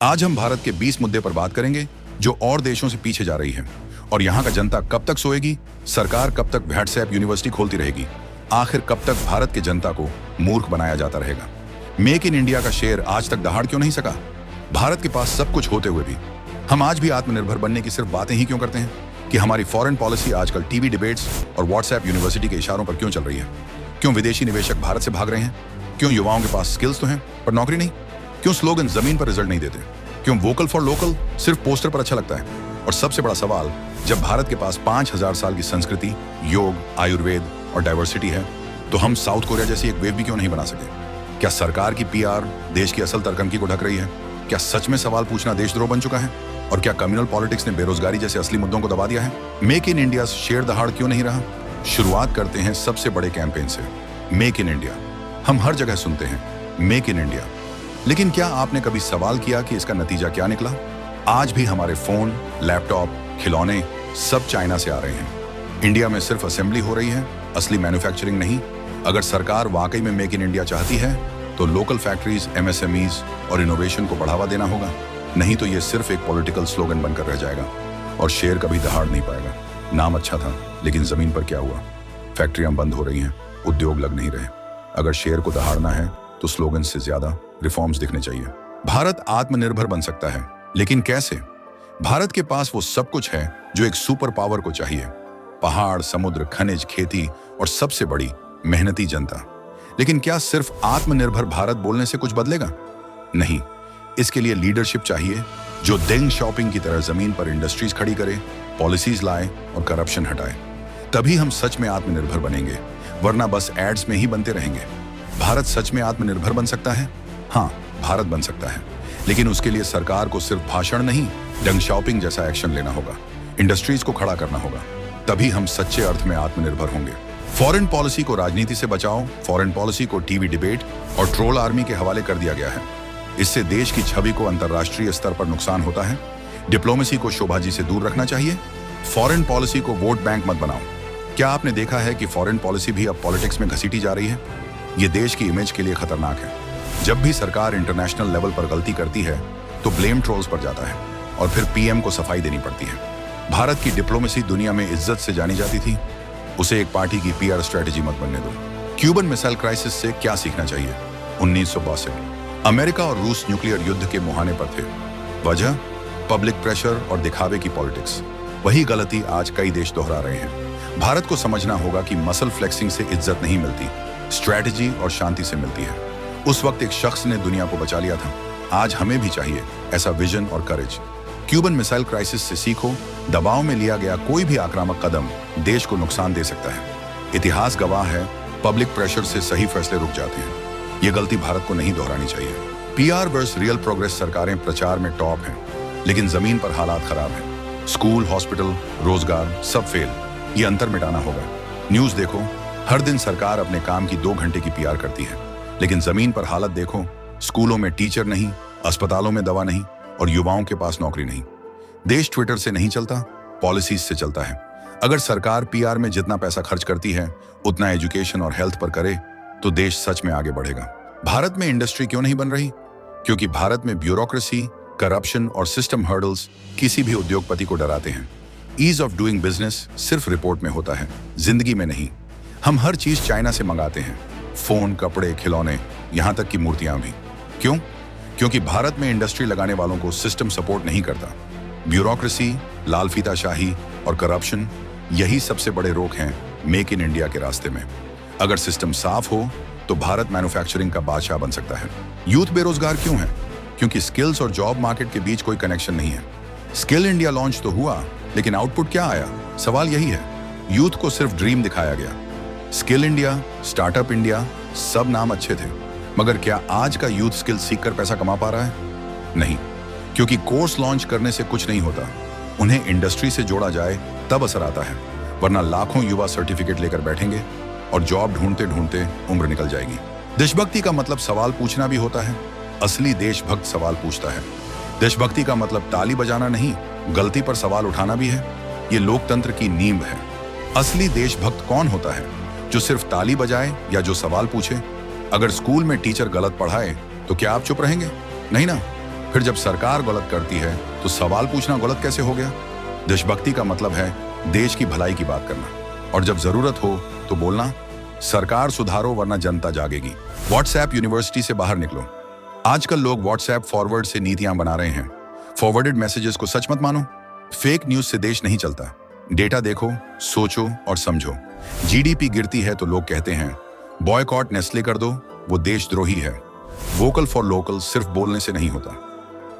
आज हम भारत के 20 मुद्दे पर बात करेंगे जो और देशों से पीछे जा रही है। और यहाँ का जनता कब तक सोएगी, सरकार कब तक व्हाट्सएप यूनिवर्सिटी खोलती रहेगी, आखिर कब तक भारत के जनता को मूर्ख बनाया जाता रहेगा। मेक इन इंडिया का शेर आज तक दहाड़ क्यों नहीं सका? भारत के पास सब कुछ होते हुए भी हम आज भी आत्मनिर्भर बनने की सिर्फ बातें ही क्यों करते हैं? कि हमारी फॉरेन पॉलिसी आजकल टीवी डिबेट्स और व्हाट्सएप यूनिवर्सिटी के इशारों पर क्यों चल रही है? क्यों विदेशी निवेशक भारत से भाग रहे हैं? क्यों युवाओं के पास स्किल्स तो हैं पर नौकरी नहीं? क्यों स्लोगन जमीन पर रिजल्ट नहीं देते? क्यों वोकल फॉर लोकल सिर्फ पोस्टर पर अच्छा लगता है? और सबसे बड़ा सवाल, जब भारत के पास 5000 साल की संस्कृति, योग, आयुर्वेद और डाइवर्सिटी है, तो हम साउथ कोरिया जैसी एक वेव भी क्यों नहीं बना सके? क्या सरकार की पीआर देश की असल तरक्की को ढक रही है? क्या सच में सवाल पूछना देशद्रोह बन चुका है? और क्या कम्युनल पॉलिटिक्स ने बेरोजगारी जैसे असली मुद्दों को दबा दिया है? मेक इन इंडिया शेर दहाड़ क्यों नहीं रहा? शुरुआत करते हैं सबसे बड़े कैंपेन से, मेक इन इंडिया। हम हर जगह सुनते हैं मेक इन इंडिया, लेकिन क्या आपने कभी सवाल किया कि इसका नतीजा क्या निकला? आज भी हमारे फोन, लैपटॉप, खिलौने सब चाइना से आ रहे हैं। इंडिया में सिर्फ असेंबली हो रही है, असली मैन्युफैक्चरिंग नहीं। अगर सरकार वाकई में मेक इन इंडिया चाहती है तो लोकल फैक्ट्रीज, एमएसएमईज और इनोवेशन को बढ़ावा देना होगा। नहीं तो ये सिर्फ एक पॉलिटिकल स्लोगन बनकर रह जाएगा और शेर कभी दहाड़ नहीं पाएगा। नाम अच्छा था, लेकिन जमीन पर क्या हुआ? फैक्ट्रियां बंद हो रही हैं, उद्योग लग नहीं रहे। अगर शेर को दहाड़ना है तो स्लोगन से ज्यादा रिफॉर्म्स दिखने चाहिए। भारत आत्मनिर्भर बन सकता है, लेकिन कैसे? भारत के पास वो सब कुछ है जो एक सुपर पावर को चाहिए। पहाड़, समुद्र, खनिज, खेती और सबसे बड़ी मेहनती जनता। लेकिन क्या सिर्फ आत्मनिर्भर भारत बोलने से कुछ बदलेगा? नहीं। इसके लिए लीडरशिप चाहिए जो डेंग शॉपिंग की तरह जमीन पर इंडस्ट्रीज खड़ी करे, पॉलिसीज लाए और करप्शन हटाए। तभी हम सच में आत्मनिर्भर बनेंगे, वरना बस एड्स में ही बनते रहेंगे। भारत सच में आत्मनिर्भर बन सकता है? हाँ, भारत बन सकता है, लेकिन उसके लिए सरकार को सिर्फ भाषण नहीं, डंग शॉपिंग जैसा एक्शन लेना होगा। इंडस्ट्रीज को खड़ा करना होगा, तभी हम सच्चे अर्थ में आत्मनिर्भर होंगे। फॉरेन पॉलिसी को राजनीति से बचाओ। फॉरेन पॉलिसी को टीवी डिबेट और ट्रोल आर्मी के हवाले कर दिया गया है। इससे देश की छवि को अंतर्राष्ट्रीय स्तर पर नुकसान होता है। डिप्लोमेसी को शोभाजी से दूर रखना चाहिए। फॉरेन पॉलिसी को वोट बैंक मत बनाओ। क्या आपने देखा है कि फॉरेन पॉलिसी भी अब पॉलिटिक्स में घसीटी जा रही है? ये देश की इमेज के लिए खतरनाक है। जब भी सरकार इंटरनेशनल लेवल पर गलती करती है तो ब्लेम ट्रोल्स पर जाता है और फिर पीएम को सफाई देनी पड़ती है। भारत की डिप्लोमेसी दुनिया में इज्जत से जानी जाती थी, उसे एक पार्टी की पीआर स्ट्रेटेजी मत बनने दो। क्यूबन मिसाइल क्राइसिस से क्या सीखना चाहिए? 1962 अमेरिका और रूस न्यूक्लियर युद्ध के मुहाने पर थे। वजह? पब्लिक प्रेशर और दिखावे की पॉलिटिक्स। वही गलती आज कई देश दोहरा रहे हैं। भारत को समझना होगा कि मसल फ्लेक्सिंग से इज्जत नहीं मिलती, स्ट्रैटेजी और शांति से मिलती है। उस वक्त एक शख्स ने दुनिया को बचा लिया था, आज हमें भी चाहिए ऐसा विजन और करेज। क्यूबन मिसाइल क्राइसिस से सीखो, दबाव में लिया गया कोई भी आक्रामक कदम देश को नुकसान दे सकता है। इतिहास गवाह है, पब्लिक प्रेशर से सही फैसले रुक जाते हैं। ये गलती भारत को नहीं दोहरानी चाहिए। पीआर वर्स रियल प्रोग्रेस सरकारें प्रचार में टॉप हैं, लेकिन जमीन पर हालात खराब हैं। स्कूल, हॉस्पिटल, रोजगार सब फेल। ये अंतर मिटाना होगा। न्यूज देखो, हर दिन सरकार अपने काम की 2 घंटे की पीआर करती है, लेकिन जमीन पर हालत देखो, स्कूलों में टीचर नहीं, अस्पतालों में दवा नहीं और युवाओं के पास नौकरी नहीं। देश ट्विटर से नहीं चलता, पॉलिसीज से चलता है। अगर सरकार पीआर में जितना पैसा खर्च करती है उतना एजुकेशन और हेल्थ पर करे तो देश सच में आगे बढ़ेगा। भारत में इंडस्ट्री क्यों नहीं बन रही? क्योंकि भारत में ब्यूरोक्रेसी, करप्शन और सिस्टम हर्डल्स किसी भी उद्योगपति को डराते हैं। ईज ऑफ डूइंग बिजनेस सिर्फ रिपोर्ट में होता है, जिंदगी में नहीं। हम हर चीज चाइना से मंगाते हैं, फोन, कपड़े, खिलौने, यहाँ तक की मूर्तियां भी। क्यों? क्योंकि भारत में इंडस्ट्री लगाने वालों को सिस्टम सपोर्ट नहीं करता। ब्यूरोक्रेसी, लाल फीताशाही और करप्शन, यही सबसे बड़े रोक हैं मेक इन इंडिया के रास्ते में। अगर सिस्टम साफ हो तो भारत मैन्युफैक्चरिंग का बादशाह बन सकता है। यूथ बेरोजगार क्यों है? क्योंकि स्किल्स और जॉब मार्केट के बीच कोई कनेक्शन नहीं है। स्किल इंडिया लॉन्च तो हुआ, लेकिन आउटपुट क्या आया? सवाल यही है। यूथ को सिर्फ ड्रीम दिखाया गया। स्किल इंडिया, स्टार्टअप इंडिया, सब नाम अच्छे थे, मगर क्या आज का यूथ स्किल सीखकर पैसा कमा पा रहा है? नहीं, क्योंकि कोर्स लॉन्च करने से कुछ नहीं होता। उन्हें इंडस्ट्री से जोड़ा जाए तब असर आता है, वरना लाखों युवा सर्टिफिकेट लेकर बैठेंगे और जॉब ढूंढते ढूंढते उम्र निकल जाएगी। देशभक्ति का मतलब सवाल पूछना भी होता है। असली देशभक्त सवाल पूछता है। देशभक्ति का मतलब ताली बजाना नहीं, गलती पर सवाल उठाना भी है। ये लोकतंत्र की नींव है। असली देशभक्त कौन होता है? जो सिर्फ ताली बजाए या जो सवाल पूछे? अगर स्कूल में टीचर गलत पढ़ाए तो क्या आप चुप रहेंगे? नहीं ना। फिर जब सरकार गलत करती है तो सवाल पूछना गलत कैसे हो गया? देशभक्ति का मतलब है देश की भलाई की बात करना, और जब जरूरत हो तो बोलना सरकार सुधारो वरना जनता जागेगी। व्हाट्सएप यूनिवर्सिटी से बाहर निकलो। आजकल लोग व्हाट्सएप फॉरवर्ड से नीतियां बना रहे हैं। फॉरवर्डेड मैसेजेस को सच मत मानो। फेक न्यूज से देश नहीं चलता। डेटा देखो, सोचो और समझो। जीडीपी गिरती है तो लोग कहते हैं बॉयकॉट नेस्ले कर दो, वो देशद्रोही है। वोकल फॉर लोकल सिर्फ बोलने से नहीं होता।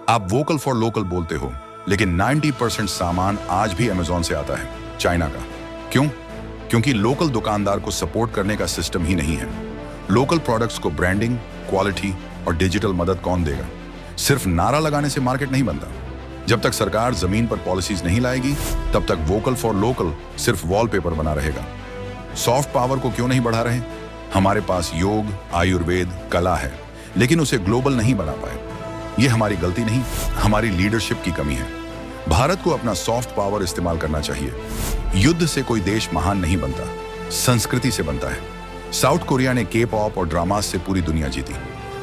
आप वोकल फॉर लोकल बोलते हो, लेकिन 90% सामान आज भी अमेज़न से आता है, चाइना का। क्यों? क्योंकि लोकल दुकानदार को सपोर्ट करने का सिस्टम ही नहीं है। लोकल प्रोडक्ट्स को ब्रांडिंग, क्वालिटी और डिजिटल मदद कौन देगा? सिर्फ नारा लगाने से मार्केट नहीं बनता। जब तक सरकार जमीन पर पॉलिसीज नहीं लाएगी, तब तक वोकल फॉर लोकल सिर्फ वॉलपेपर बना रहेगा। सॉफ्ट पावर को क्यों नहीं बढ़ा रहे? हमारे पास योग, आयुर्वेद, कला है, लेकिन उसे ग्लोबल नहीं बना पाए। ये हमारी गलती नहीं, हमारी लीडरशिप की कमी है। भारत को अपना सॉफ्ट पावर इस्तेमाल करना चाहिए। युद्ध से कोई देश महान नहीं बनता, संस्कृति से बनता है। साउथ कोरिया ने के पॉप और ड्रामास से पूरी दुनिया जीती।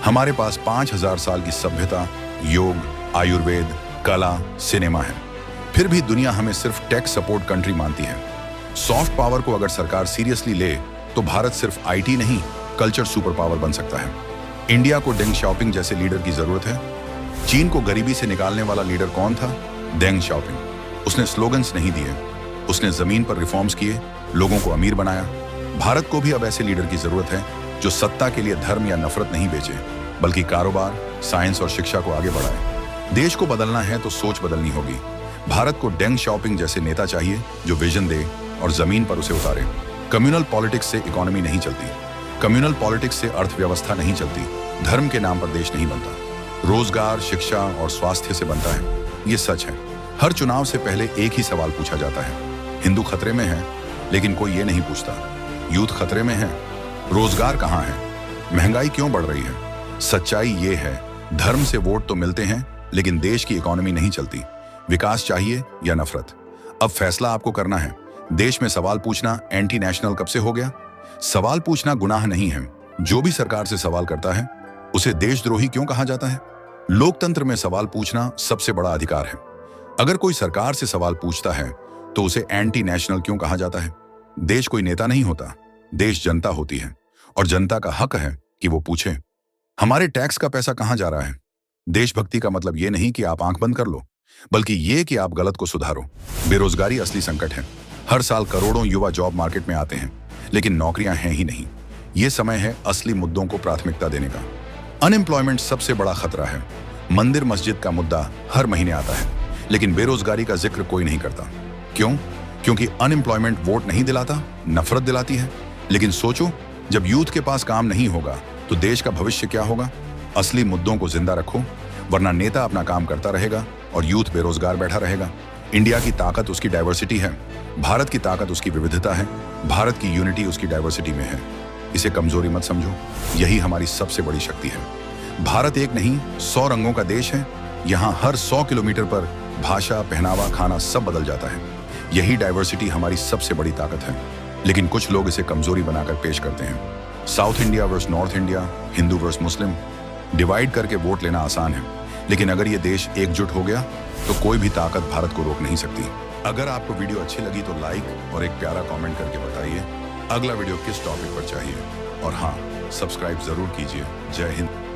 हमारे पास 5000 साल की सभ्यता, योग, आयुर्वेद, कला, सिनेमा है। फिर भी दुनिया हमें सिर्फ टेक सपोर्ट कंट्री मानती है। सॉफ्ट पावर को अगर सरकार सीरियसली ले तो भारत सिर्फ आईटी नहीं, कल्चर सुपर पावर बन सकता है। इंडिया को डेंग शाओपिंग जैसे लीडर की जरूरत है। चीन को गरीबी से निकालने वाला लीडर कौन था? डेंग शाओपिंग। उसने स्लोगन्स नहीं दिए, उसने जमीन पर रिफॉर्म्स किए, लोगों को अमीर बनाया। भारत को भी अब ऐसे लीडर की जरूरत है जो सत्ता के लिए धर्म या नफरत नहीं बेचे, बल्कि कारोबार, साइंस और शिक्षा को आगे बढ़ाए। देश को बदलना है तो सोच बदलनी होगी। भारत को डेंग शाओपिंग जैसे नेता चाहिए जो विजन दे और जमीन पर उसे उतारे। कम्युनल पॉलिटिक्स से इकोनॉमी नहीं चलती, कम्युनल पॉलिटिक्स से अर्थव्यवस्था नहीं चलती, धर्म के नाम पर देश नहीं बनता। रोजगार, शिक्षा और स्वास्थ्य से बनता है। ये सच है। हर चुनाव से पहले एक ही सवाल पूछा जाता है, हिंदू खतरे में है, लेकिन कोई ये नहीं पूछता यूथ खतरे में है, रोजगार कहाँ है, महंगाई क्यों बढ़ रही है। सच्चाई ये है, धर्म से वोट तो मिलते हैं, लेकिन देश की इकोनॉमी नहीं चलती। विकास चाहिए या नफरत? अब फैसला आपको करना है। देश में सवाल पूछना एंटी नेशनल कब से हो गया? सवाल पूछना गुनाह नहीं है। जो भी सरकार से सवाल करता है उसे देशद्रोही क्यों कहा जाता है? लोकतंत्र में सवाल पूछना सबसे बड़ा अधिकार है। अगर कोई सरकार से सवाल पूछता है तो उसे एंटी नेशनल क्यों कहा जाता है? देश कोई नेता नहीं होता, देश जनता होती है, और जनता का हक है कि वो पूछे हमारे टैक्स का पैसा कहां जा रहा है। देशभक्ति का मतलब ये नहीं कि आप आंख बंद कर लो, बल्कि ये कि आप गलत को सुधारो। बेरोजगारी असली संकट है। हर साल करोड़ों युवा जॉब मार्केट में आते हैं, लेकिन नौकरियां हैं ही नहीं। ये समय है असली मुद्दों को प्राथमिकता देने का। अनएम्प्लॉयमेंट सबसे बड़ा खतरा है। मंदिर मस्जिद का मुद्दा हर महीने आता है, लेकिन बेरोजगारी का जिक्र कोई नहीं करता। क्यों? क्योंकि अनएम्प्लॉयमेंट वोट नहीं दिलाता, नफरत दिलाती है। लेकिन सोचो, जब यूथ के पास काम नहीं होगा तो देश का भविष्य क्या होगा? असली मुद्दों को जिंदा रखो, वरना नेता अपना काम करता रहेगा और यूथ बेरोजगार बैठा रहेगा। इंडिया की ताकत उसकी डाइवर्सिटी है, भारत की ताकत उसकी विविधता है, भारत की यूनिटी उसकी डाइवर्सिटी में है। इसे कमजोरी मत समझो, यही हमारी सबसे बड़ी शक्ति है। भारत एक नहीं 100 रंगों का देश है। यहाँ हर 100 किलोमीटर पर भाषा, पहनावा, खाना सब बदल जाता है। यही डाइवर्सिटी हमारी सबसे बड़ी ताकत है, लेकिन कुछ लोग इसे कमजोरी बनाकर पेश करते हैं। South India versus North India, Hindu versus Muslim, divide करके वोट लेना आसान है, लेकिन अगर ये देश एकजुट हो गया तो कोई भी ताकत भारत को रोक नहीं सकती। अगर आपको वीडियो अच्छी लगी तो लाइक और एक प्यारा कमेंट करके बताइए अगला वीडियो किस टॉपिक पर चाहिए, और हाँ, सब्सक्राइब जरूर कीजिए। जय हिंद।